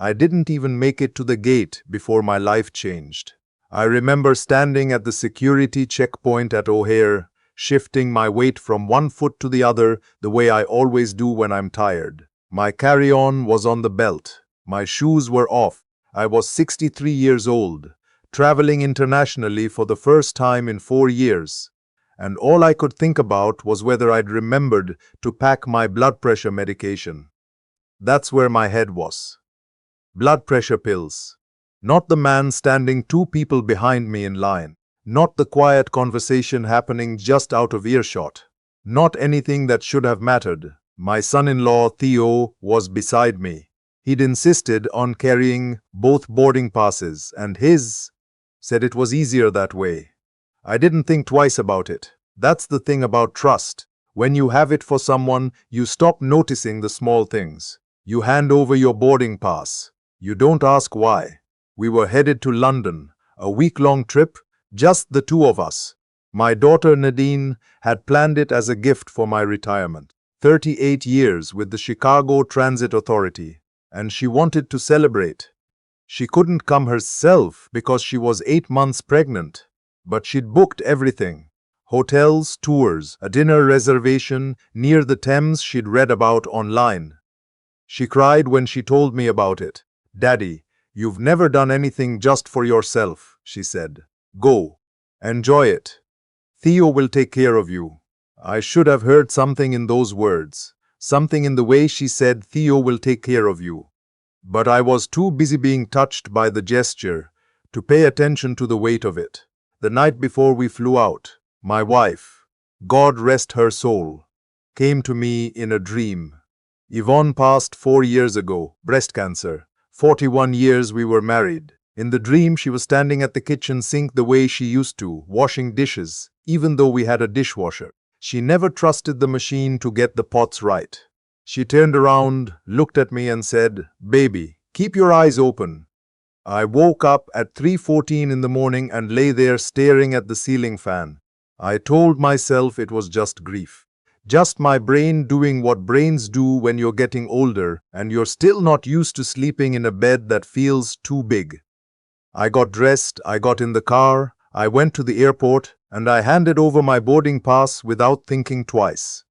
I didn't even make it to the gate before my life changed. I remember standing at the security checkpoint at O'Hare, shifting my weight from one foot to the other the way I always do when I'm tired. My carry-on was on the belt. My shoes were off. I was 63 years old, traveling internationally for the first time in 4 years. And all I could think about was whether I'd remembered to pack my blood pressure medication. That's where my head was. Blood pressure pills. Not the man standing 2 people behind me in line. Not the quiet conversation happening just out of earshot. Not anything that should have mattered. My son-in-law, Theo, was beside me. He'd insisted on carrying both boarding passes, and his said it was easier that way. I didn't think twice about it. That's the thing about trust. When you have it for someone, you stop noticing the small things. You hand over your boarding pass. You don't ask why. We were headed to London, a week-long trip, just the 2 of us. My daughter Nadine had planned it as a gift for my retirement. 38 years with the Chicago Transit Authority, and she wanted to celebrate. She couldn't come herself because she was 8 months pregnant, but she'd booked everything. Hotels, tours, a dinner reservation near the Thames she'd read about online. She cried when she told me about it. "Daddy, you've never done anything just for yourself," she said. "Go. Enjoy it. Theo will take care of you." I should have heard something in those words, something in the way she said Theo will take care of you. But I was too busy being touched by the gesture to pay attention to the weight of it. The night before we flew out, my wife, God rest her soul, came to me in a dream. Yvonne passed 4 years ago, breast cancer. 41 years we were married. In the dream, she was standing at the kitchen sink the way she used to, washing dishes, even though we had a dishwasher. She never trusted the machine to get the pots right. She turned around, looked at me and said, "Baby, keep your eyes open." I woke up at 3:14 in the morning and lay there staring at the ceiling fan. I told myself it was just grief. Just my brain doing what brains do when you're getting older and you're still not used to sleeping in a bed that feels too big. I got dressed, I got in the car, I went to the airport, and I handed over my boarding pass without thinking twice.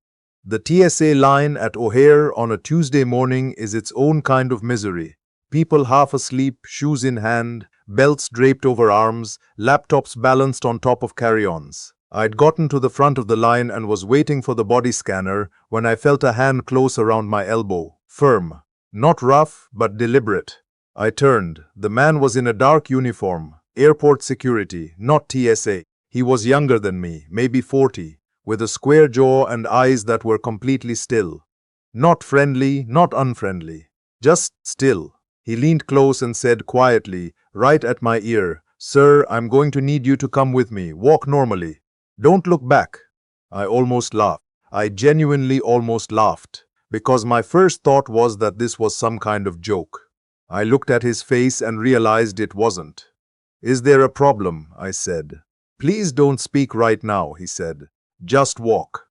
The TSA line at O'Hare on a Tuesday morning is its own kind of misery. People half asleep, shoes in hand, belts draped over arms, laptops balanced on top of carry-ons. I'd gotten to the front of the line and was waiting for the body scanner when I felt a hand close around my elbow. Firm. Not rough, but deliberate. I turned. The man was in a dark uniform. Airport security, not TSA. He was younger than me, maybe 40, with a square jaw and eyes that were completely still. Not friendly, not unfriendly. Just still. He leaned close and said quietly, right at my ear, "Sir, I'm going to need you to come with me. Walk normally. Don't look back." I almost laughed. I genuinely almost laughed, because my first thought was that this was some kind of joke. I looked at his face and realized it wasn't. "Is there a problem?" I said. "Please don't speak right now," he said. "Just walk."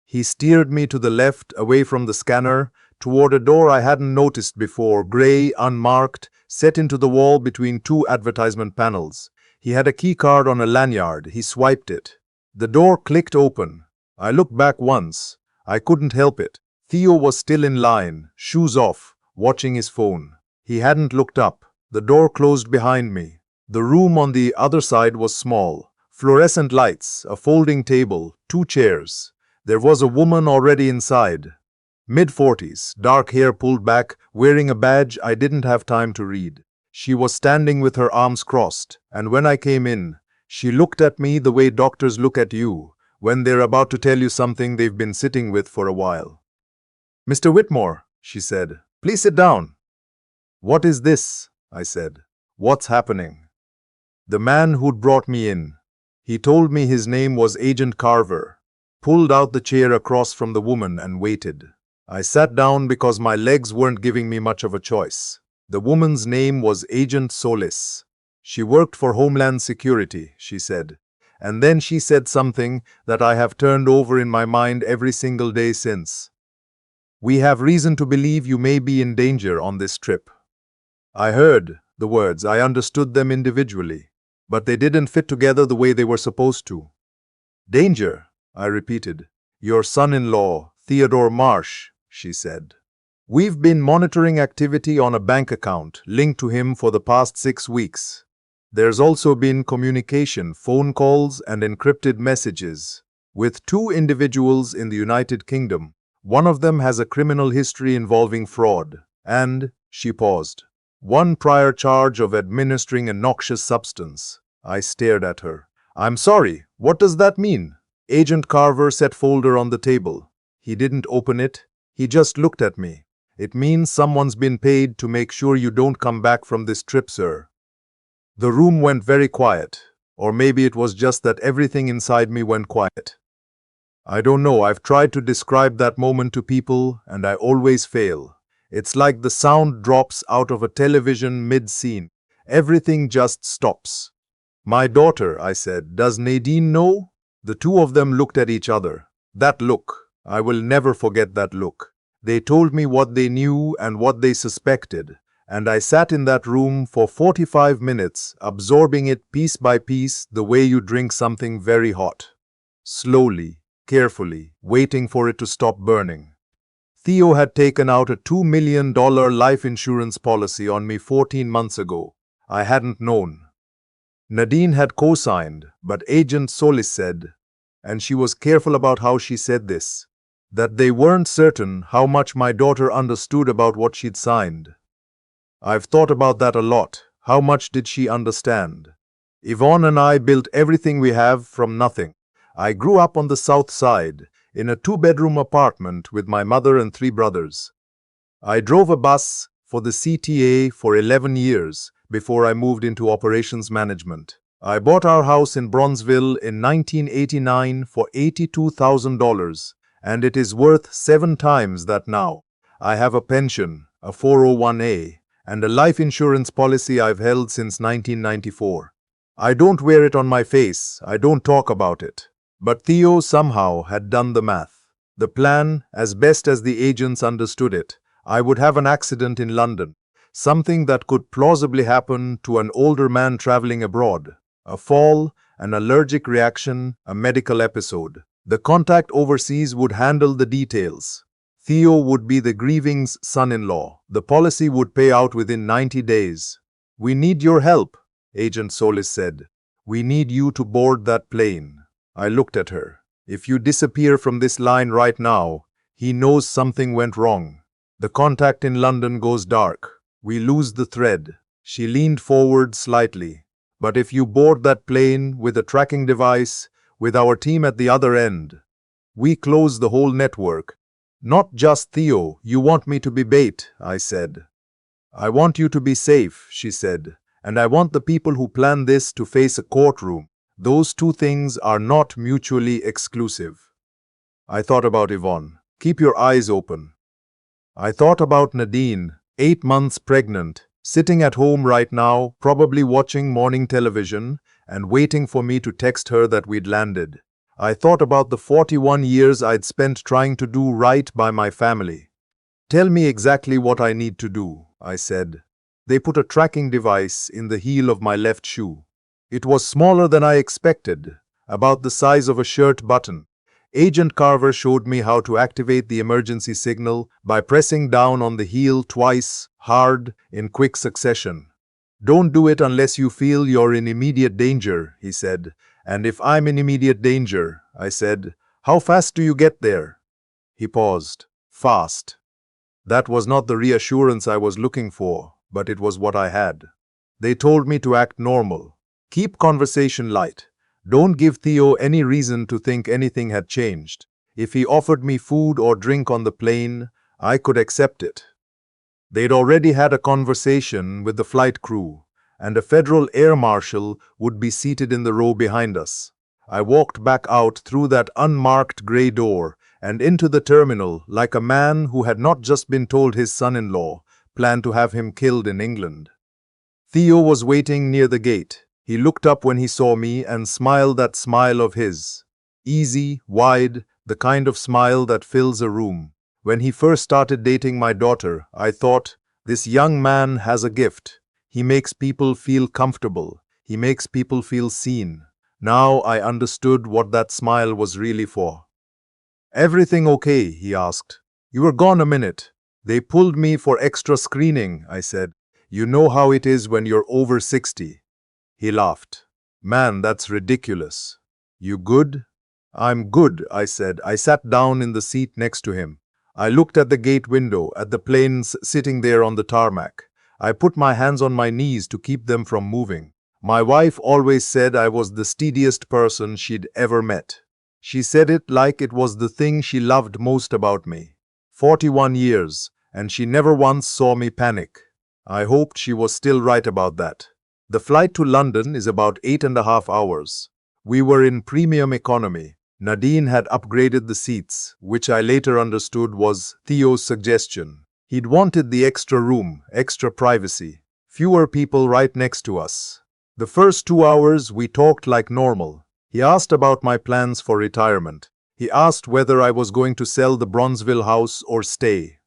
He steered me to the left, away from the scanner, toward a door I hadn't noticed before, gray, unmarked, set into the wall between 2 advertisement panels. He had a key card on a lanyard. He swiped it. The door clicked open. I looked back once. I couldn't help it. Theo was still in line, shoes off, watching his phone. He hadn't looked up. The door closed behind me. The room on the other side was small. Fluorescent lights, a folding table, 2 chairs. There was a woman already inside. Mid-40s, dark hair pulled back, wearing a badge I didn't have time to read. She was standing with her arms crossed, and when I came in, she looked at me the way doctors look at you when they're about to tell you something they've been sitting with for a while. "Mr. Whitmore," she said, "please sit down." "What is this?" I said. "What's happening?" The man who'd brought me in, he told me his name was Agent Carver, pulled out the chair across from the woman and waited. I sat down because my legs weren't giving me much of a choice. The woman's name was Agent Solis. She worked for Homeland Security, she said. And then she said something that I have turned over in my mind every single day since. "We have reason to believe you may be in danger on this trip." I heard the words, I understood them individually, but they didn't fit together the way they were supposed to. Danger, I repeated. Your son-in-law, Theodore Marsh, she said. We've been monitoring activity on a bank account linked to him for the past 6 weeks. There's also been communication, phone calls, and encrypted messages with 2 individuals in the United Kingdom. One of them has a criminal history involving fraud, and, she paused, 1 prior charge of administering a noxious substance. I stared at her. I'm sorry, what does that mean? Agent Carver set folder on the table. He didn't open it, he just looked at me. It means someone's been paid to make sure you don't come back from this trip, sir. The room went very quiet, or maybe it was just that everything inside me went quiet. I don't know, I've tried to describe that moment to people, and I always fail. It's like the sound drops out of a television mid-scene. Everything just stops. My daughter, I said, does Nadine know? The 2 of them looked at each other. That look, I will never forget that look. They told me what they knew and what they suspected, and I sat in that room for 45 minutes, absorbing it piece by piece the way you drink something very hot. Slowly, carefully, waiting for it to stop burning. Theo had taken out a $2 million life insurance policy on me 14 months ago. I hadn't known. Nadine had co-signed, but Agent Solis said, and she was careful about how she said this, that they weren't certain how much my daughter understood about what she'd signed. I've thought about that a lot. How much did she understand? Yvonne and I built everything we have from nothing. I grew up on the south side, in a 2-bedroom apartment with my mother and 3 brothers. I drove a bus for the CTA for 11 years before I moved into operations management. I bought our house in Bronzeville in 1989 for $82,000, and it is worth 7 times that now. I have a pension, a 401A, and a life insurance policy I've held since 1994. I don't wear it on my face, I don't talk about it. But Theo somehow had done the math. The plan, as best as the agents understood it, I would have an accident in London. Something that could plausibly happen to an older man traveling abroad. A fall, an allergic reaction, a medical episode. The contact overseas would handle the details. Theo would be the grieving's son-in-law. The policy would pay out within 90 days. We need your help, Agent Solis said. We need you to board that plane. I looked at her. If you disappear from this line right now, he knows something went wrong. The contact in London goes dark. We lose the thread. She leaned forward slightly. But if you board that plane with a tracking device, with our team at the other end, we close the whole network. Not just Theo, you want me to be bait, I said. I want you to be safe, she said, and I want the people who plan this to face a courtroom. Those 2 things are not mutually exclusive. I thought about Yvonne. Keep your eyes open. I thought about Nadine, 8 months pregnant, sitting at home right now, probably watching morning television and waiting for me to text her that we'd landed. I thought about the 41 years I'd spent trying to do right by my family. Tell me exactly what I need to do, I said. They put a tracking device in the heel of my left shoe. It was smaller than I expected, about the size of a shirt button. Agent Carver showed me how to activate the emergency signal by pressing down on the heel twice, hard, in quick succession. Don't do it unless you feel you're in immediate danger, he said. And if I'm in immediate danger, I said, how fast do you get there? He paused. Fast. That was not the reassurance I was looking for, but it was what I had. They told me to act normal. Keep conversation light. Don't give Theo any reason to think anything had changed. If he offered me food or drink on the plane, I could accept it. They'd already had a conversation with the flight crew, and a federal air marshal would be seated in the row behind us. I walked back out through that unmarked gray door and into the terminal like a man who had not just been told his son-in-law planned to have him killed in England. Theo was waiting near the gate. He looked up when he saw me and smiled that smile of his. Easy, wide, the kind of smile that fills a room. When he first started dating my daughter, I thought, This young man has a gift. He makes people feel comfortable. He makes people feel seen. Now I understood what that smile was really for. "Everything okay?" he asked. "You were gone a minute." "They pulled me for extra screening," I said. "You know how it is when you're over 60. He laughed. "Man, that's ridiculous." "You good?" "I'm good," I said. I sat down in the seat next to him. I looked at the gate window, at the planes sitting there on the tarmac. I put my hands on my knees to keep them from moving. My wife always said I was the steadiest person she'd ever met. She said it like it was the thing she loved most about me. 41 years, and she never once saw me panic. I hoped she was still right about that. The flight to London is about 8.5 hours. We were in premium economy. Nadine had upgraded the seats, which I later understood was Theo's suggestion. He'd wanted the extra room, extra privacy, fewer people right next to us. The first 2 hours we talked like normal. He asked about my plans for retirement. He asked whether I was going to sell the Bronzeville house or stay.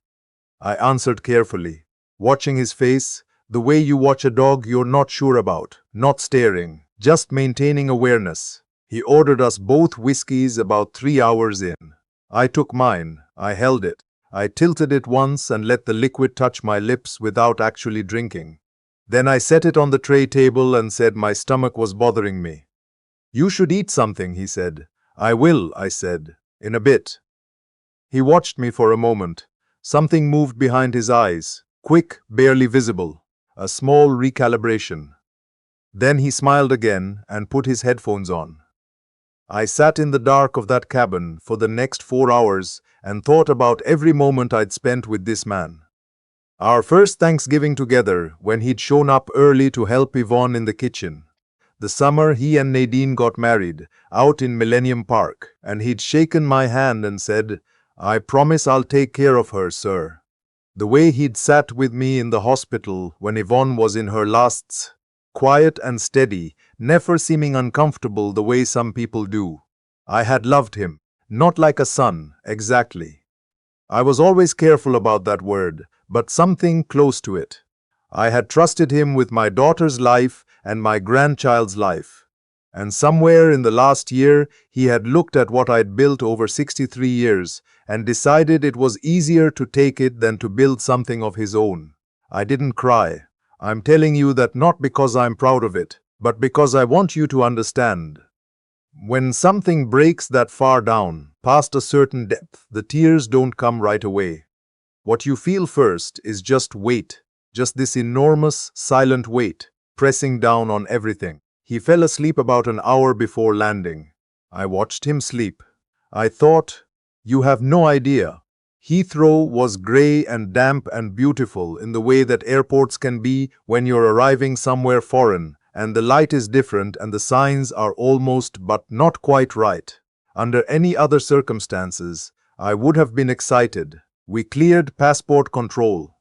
I answered carefully, watching his face, the way you watch a dog you're not sure about, not staring, just maintaining awareness. He ordered us both whiskeys about 3 hours in. I took mine. I held it. I tilted it once and let the liquid touch my lips without actually drinking. Then I set it on the tray table and said my stomach was bothering me. "You should eat something," he said. "I will," I said, "in a bit." He watched me for a moment. Something moved behind his eyes, quick, barely visible, a small recalibration. Then he smiled again and put his headphones on. I sat in the dark of that cabin for the next 4 hours and thought about every moment I'd spent with this man. Our first Thanksgiving together, when he'd shown up early to help Yvonne in the kitchen. The summer he and Nadine got married, out in Millennium Park, and he'd shaken my hand and said, "I promise I'll take care of her, sir." The way he'd sat with me in the hospital when Yvonne was in her lasts, quiet and steady, never seeming uncomfortable the way some people do. I had loved him, not like a son, exactly. I was always careful about that word, but something close to it. I had trusted him with my daughter's life and my grandchild's life. And somewhere in the last year, he had looked at what I'd built over 63 years and decided it was easier to take it than to build something of his own. I didn't cry. I'm telling you that not because I'm proud of it, but because I want you to understand. When something breaks that far down, past a certain depth, the tears don't come right away. What you feel first is just weight, just this enormous, silent weight, pressing down on everything. He fell asleep about an hour before landing. I watched him sleep. I thought, you have no idea. Heathrow was grey and damp and beautiful in the way that airports can be when you're arriving somewhere foreign, and the light is different and the signs are almost but not quite right. Under any other circumstances, I would have been excited. We cleared passport control.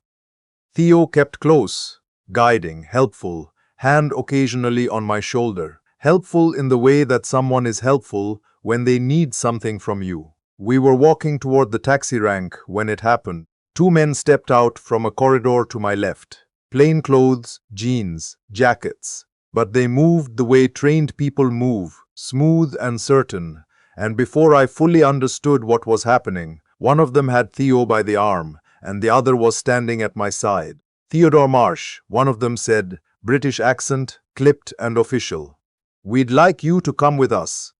Theo kept close, guiding, helpful, hand occasionally on my shoulder, helpful in the way that someone is helpful when they need something from you. We were walking toward the taxi rank when it happened. 2 men stepped out from a corridor to my left. Plain clothes, jeans, jackets. But they moved the way trained people move, smooth and certain. And before I fully understood what was happening, one of them had Theo by the arm, and the other was standing at my side. "Theodore Marsh," one of them said, British accent, clipped and official. "We'd like you to come with us."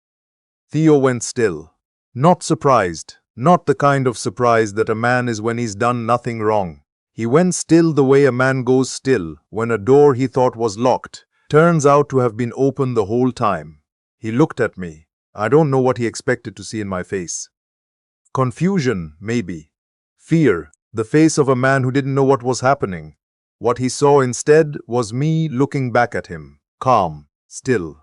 Theo went still. Not surprised, not the kind of surprise that a man is when he's done nothing wrong. He went still the way a man goes still when a door he thought was locked turns out to have been open the whole time. He looked at me. I don't know what he expected to see in my face. Confusion, maybe. Fear, the face of a man who didn't know what was happening. What he saw instead was me looking back at him, calm, still,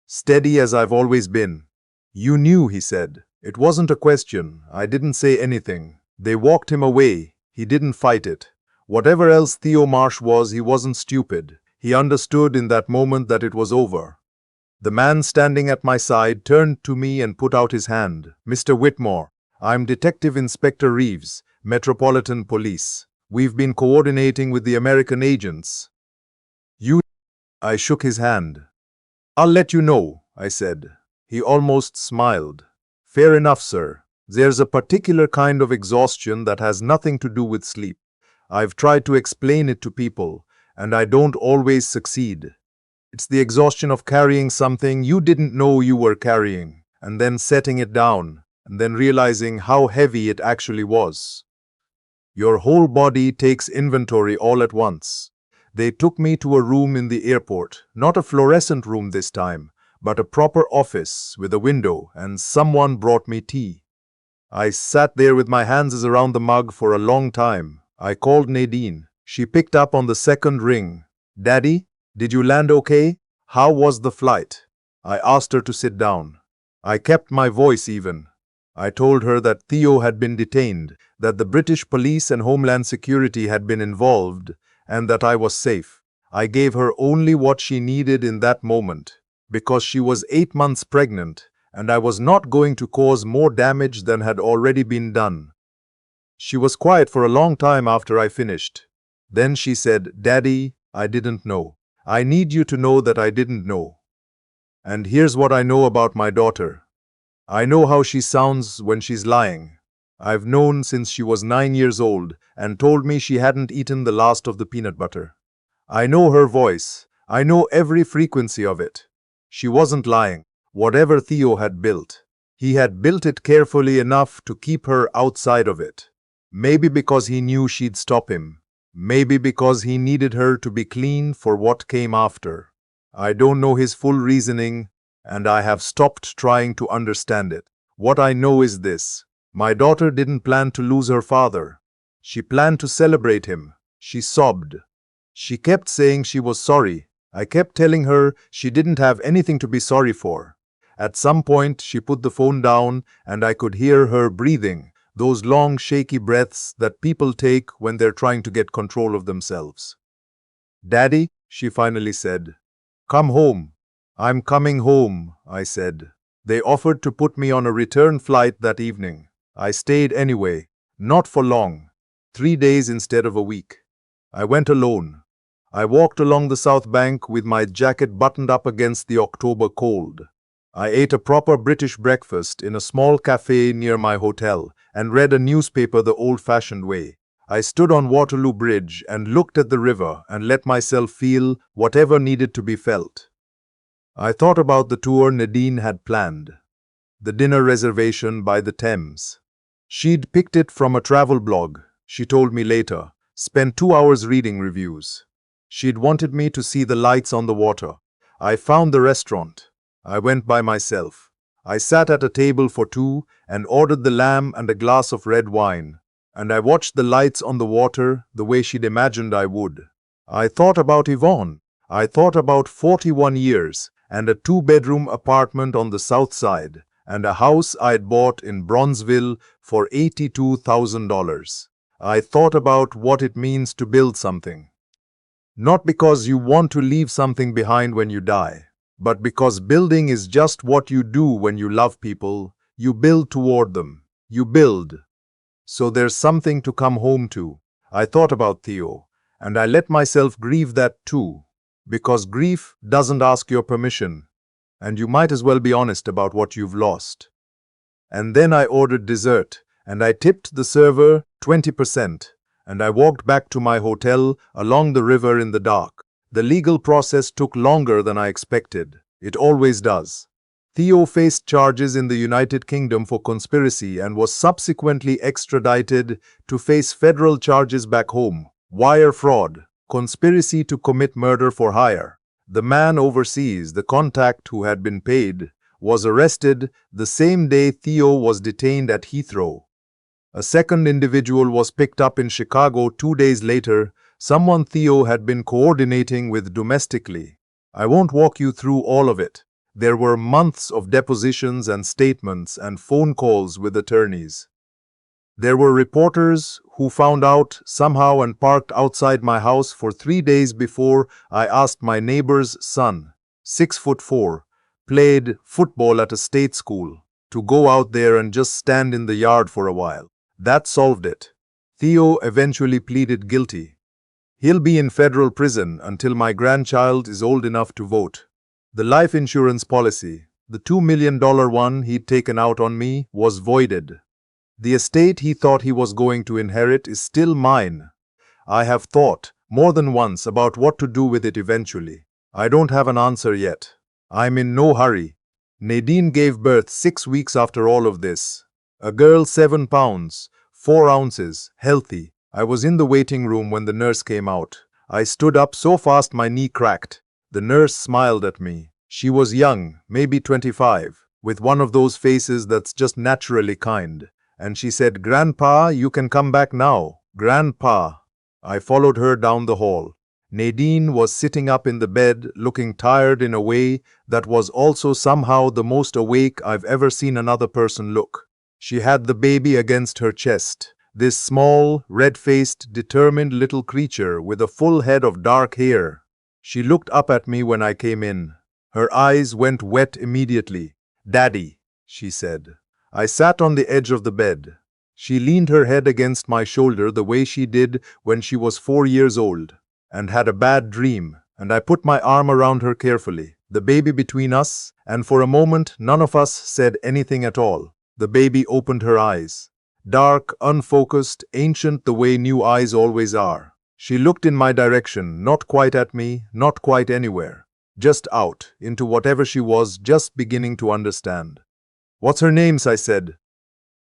steady as I've always been. "You knew," he said. It wasn't a question. I didn't say anything. They walked him away. He didn't fight it. Whatever else Theo Marsh was, he wasn't stupid. He understood in that moment that it was over. The man standing at my side turned to me and put out his hand. "Mr. Whitmore, I'm Detective Inspector Reeves, Metropolitan Police." We've been coordinating with the American agents. You. I shook his hand. I'll let you know, I said. He almost smiled. Fair enough, sir. There's a particular kind of exhaustion that has nothing to do with sleep. I've tried to explain it to people, and I don't always succeed. It's the exhaustion of carrying something you didn't know you were carrying, and then setting it down, and then realizing how heavy it actually was. Your whole body takes inventory all at once. They took me to a room in the airport, not a fluorescent room this time, but a proper office with a window, and someone brought me tea. I sat there with my hands around the mug for a long time. I called Nadine. She picked up on the second ring. Daddy, did you land okay? How was the flight? I asked her to sit down. I kept my voice even. I told her that Theo had been detained, that the British police and Homeland Security had been involved, and that I was safe. I gave her only what she needed in that moment, because she was 8 months pregnant, and I was not going to cause more damage than had already been done. She was quiet for a long time after I finished. Then she said, Daddy, I didn't know. I need you to know that I didn't know. And here's what I know about my daughter. I know how she sounds when she's lying. I've known since she was 9 years old and told me she hadn't eaten the last of the peanut butter. I know her voice. I know every frequency of it. She wasn't lying. Whatever Theo had built, he had built it carefully enough to keep her outside of it. Maybe because he knew she'd stop him. Maybe because he needed her to be clean for what came after. I don't know his full reasoning, and I have stopped trying to understand it. What I know is this. My daughter didn't plan to lose her father. She planned to celebrate him. She sobbed. She kept saying she was sorry. I kept telling her she didn't have anything to be sorry for. At some point, she put the phone down, and I could hear her breathing, those long, shaky breaths that people take when they're trying to get control of themselves. Daddy, she finally said, come home. I'm coming home, I said. They offered to put me on a return flight that evening. I stayed anyway, not for long, 3 days instead of a week. I went alone. I walked along the south bank with my jacket buttoned up against the October cold. I ate a proper British breakfast in a small cafe near my hotel and read a newspaper the old-fashioned way. I stood on Waterloo Bridge and looked at the river and let myself feel whatever needed to be felt. I thought about the tour Nadine had planned, the dinner reservation by the Thames. She'd picked it from a travel blog, she told me later, spent 2 hours reading reviews. She'd wanted me to see the lights on the water. I found the restaurant. I went by myself. I sat at a table for 2 and ordered the lamb and a glass of red wine. And I watched the lights on the water the way she'd imagined I would. I thought about Yvonne. I thought about 41 years and a 2-bedroom apartment on the south side and a house I'd bought in Bronzeville for $82,000. I thought about what it means to build something. Not because you want to leave something behind when you die, but because building is just what you do when you love people. You build toward them. You build. So there's something to come home to. I thought about Theo, and I let myself grieve that too. Because grief doesn't ask your permission, and you might as well be honest about what you've lost. And then I ordered dessert, and I tipped the server 20%, and I walked back to my hotel along the river in the dark. The legal process took longer than I expected. It always does. Theo faced charges in the United Kingdom for conspiracy and was subsequently extradited to face federal charges back home. Wire fraud. Conspiracy to commit murder for hire. The man overseas, the contact who had been paid, was arrested the same day Theo was detained at Heathrow. A second individual was picked up in Chicago 2 days later, someone Theo had been coordinating with domestically. I won't walk you through all of it. There were months of depositions and statements and phone calls with attorneys. There were reporters who found out somehow and parked outside my house for 3 days before I asked my neighbor's son, 6'4", played football at a state school, to go out there and just stand in the yard for a while. That solved it. Theo eventually pleaded guilty. He'll be in federal prison until my grandchild is old enough to vote. The life insurance policy, the $2 million one he'd taken out on me, was voided. The estate he thought he was going to inherit is still mine. I have thought more than once about what to do with it eventually. I don't have an answer yet. I'm in no hurry. Nadine gave birth 6 weeks after all of this. A girl 7 pounds, 4 ounces, healthy. I was in the waiting room when the nurse came out. I stood up so fast my knee cracked. The nurse smiled at me. She was young, maybe 25, with one of those faces that's just naturally kind. And she said, "Grandpa, you can come back now. Grandpa." I followed her down the hall. Nadine was sitting up in the bed, looking tired in a way that was also somehow the most awake I've ever seen another person look. She had the baby against her chest. This small, red-faced, determined little creature with a full head of dark hair. She looked up at me when I came in. Her eyes went wet immediately. "Daddy," she said. I sat on the edge of the bed. She leaned her head against my shoulder the way she did when she was 4 years old, and had a bad dream, and I put my arm around her carefully, the baby between us, and for a moment none of us said anything at all. The baby opened her eyes. Dark, unfocused, ancient the way new eyes always are. She looked in my direction, not quite at me, not quite anywhere. Just out, into whatever she was just beginning to understand. "What's her name?" I said.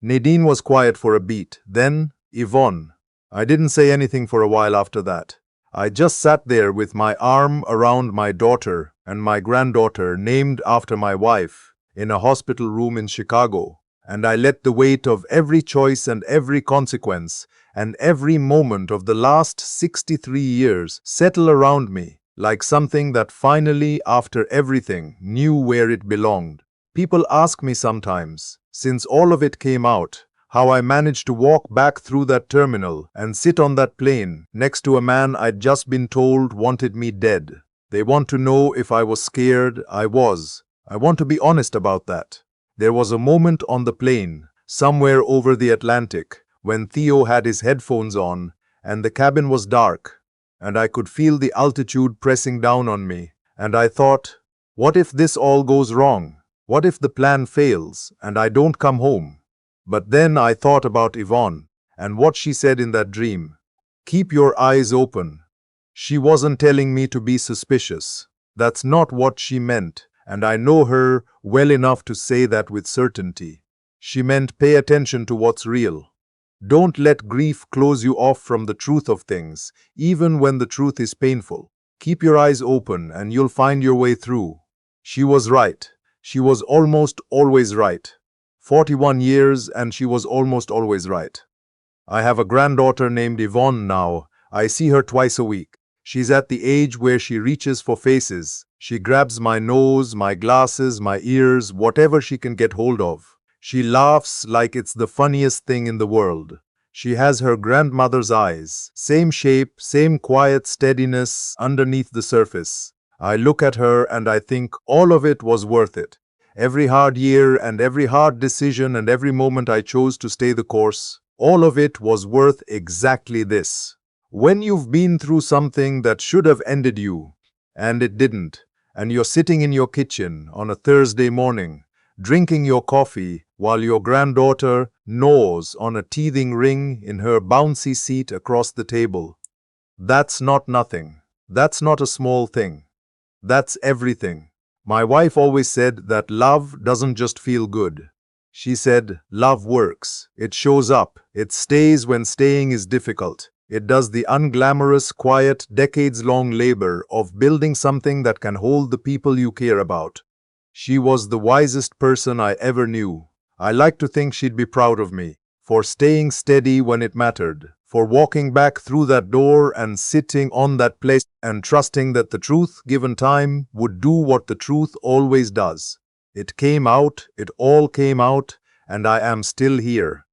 Nadine was quiet for a beat. Then, "Yvonne." I didn't say anything for a while after that. I just sat there with my arm around my daughter and my granddaughter, named after my wife, in a hospital room in Chicago, and I let the weight of every choice and every consequence and every moment of the last 63 years settle around me, like something that finally, after everything, knew where it belonged. People ask me sometimes, since all of it came out, how I managed to walk back through that terminal and sit on that plane next to a man I'd just been told wanted me dead. They want to know if I was scared. I was. I want to be honest about that. There was a moment on the plane, somewhere over the Atlantic, when Theo had his headphones on and the cabin was dark, and I could feel the altitude pressing down on me, and I thought, what if this all goes wrong? What if the plan fails and I don't come home? But then I thought about Yvonne and what she said in that dream. Keep your eyes open. She wasn't telling me to be suspicious. That's not what she meant, and I know her well enough to say that with certainty. She meant pay attention to what's real. Don't let grief close you off from the truth of things, even when the truth is painful. Keep your eyes open and you'll find your way through. She was right. She was almost always right. 41 years and she was almost always right. I have a granddaughter named Yvonne now. I see her twice a week. She's at the age where she reaches for faces. She grabs my nose, my glasses, my ears, whatever she can get hold of. She laughs like it's the funniest thing in the world. She has her grandmother's eyes. Same shape, same quiet steadiness underneath the surface. I look at her and I think all of it was worth it. Every hard year and every hard decision and every moment I chose to stay the course, all of it was worth exactly this. When you've been through something that should have ended you, and it didn't, and you're sitting in your kitchen on a Thursday morning, drinking your coffee while your granddaughter gnaws on a teething ring in her bouncy seat across the table, that's not nothing. That's not a small thing. That's everything. My wife always said that love doesn't just feel good. She said, love works. It shows up. It stays when staying is difficult. It does the unglamorous, quiet, decades-long labor of building something that can hold the people you care about. She was the wisest person I ever knew. I like to think she'd be proud of me for staying steady when it mattered, for walking back through that door and sitting on that place and trusting that the truth, given time, would do what the truth always does. It came out, it all came out, and I am still here.